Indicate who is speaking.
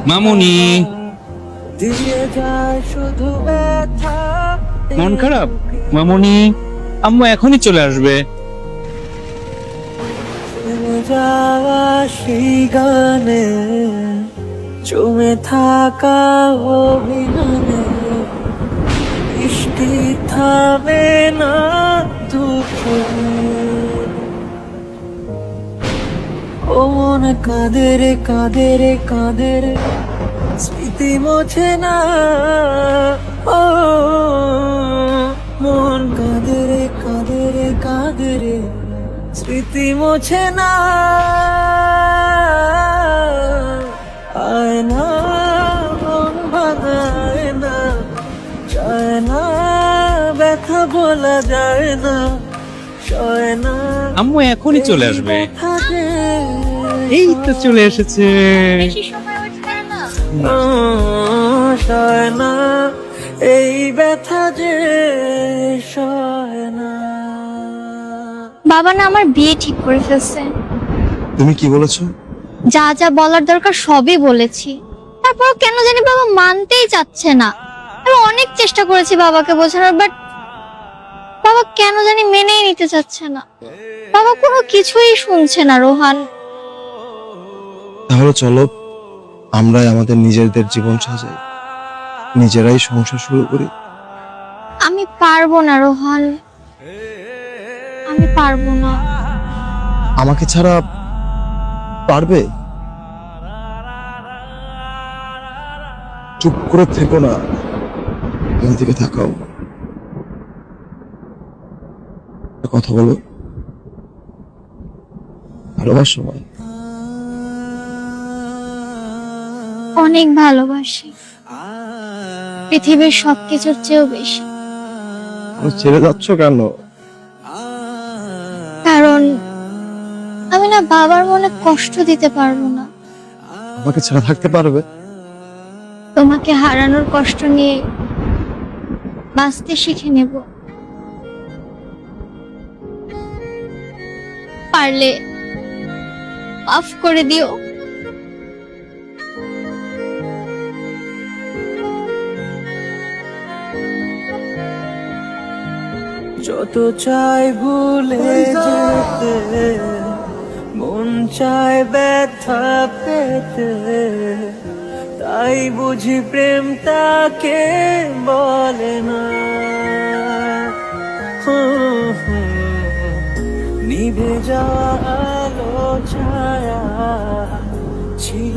Speaker 1: মামুনি,
Speaker 2: দিয়ে যায় শুধু ব্যথা।
Speaker 1: মন খারাপ? মামুনি, আম্মু এখনই চলে আসবে।
Speaker 2: থেমে যাওয়া সেই গানে জমে থাকা অভিমানে বৃষ্টি থামে না দুঃখে। ও মনে কাঁদে রে কাঁদে রে কাঁদে রে, স্মৃতি মোছে না। ও মন কাঁদে রে কাঁদে রে কাঁদে রে, স্মৃতি মোছে না। আয় না মন ভাঙায় না, চায় না ব্যথা বলা যায় না, সয় না।
Speaker 1: আম্মু এখনই চলে আসবে।
Speaker 2: ব্যথা যে
Speaker 1: এই তো চলে এসেছে।
Speaker 3: বেশি সময় ওয়েট করে না।
Speaker 2: সয় না, এই ব্যথা যে সয় না।
Speaker 3: বাবা না আমার বিয়ে ঠিক করে ফেলছে।
Speaker 4: তুমি কি বলেছো?
Speaker 3: যা যা বলার দরকার সবই বলেছি, তারপর কেন জানি বাবা মানতেই চাচ্ছে না। আমি অনেক চেষ্টা করেছি বাবাকে বোঝানোর, বাট বাবা কেন জানি মেনেই নিতে চাচ্ছে না। বাবা কোনো কিছুই শুনছে না রোহান।
Speaker 4: তাহলে চলো আমরাই আমাদের নিজেদের জীবন সাজাই, নিজেরাই সংসার শুরু করি।
Speaker 3: আমি পারবো না রোহান, আমি পারবো না।
Speaker 4: আমাকে ছাড়া পারবে? চুপ করে থেকো না, আমার দিকে তাকাও, কথা বলো। ভালোবাসো আমায়?
Speaker 3: অনেক ভালোবাসি, পৃথিবীর সবকিছুর চেয়েও বেশি।
Speaker 4: তুমি ছেড়ে যাচ্ছ কেন?
Speaker 3: কারণ আমি না বাবার মনে কষ্ট দিতে পারবো না।
Speaker 4: আমাকে ছাড়া থাকতে পারবে?
Speaker 3: তোমাকে হারানোর কষ্ট নিয়ে বাঁচতে শিখে নেব। পারলে মাফ করে দিও।
Speaker 2: যত চাই ভুলে যেতে, মন চায় ব্যথা পেতে, তাই বুঝি প্রেম তাকে বলে না। নিভে যাওয়া আলো ছায়া ছিল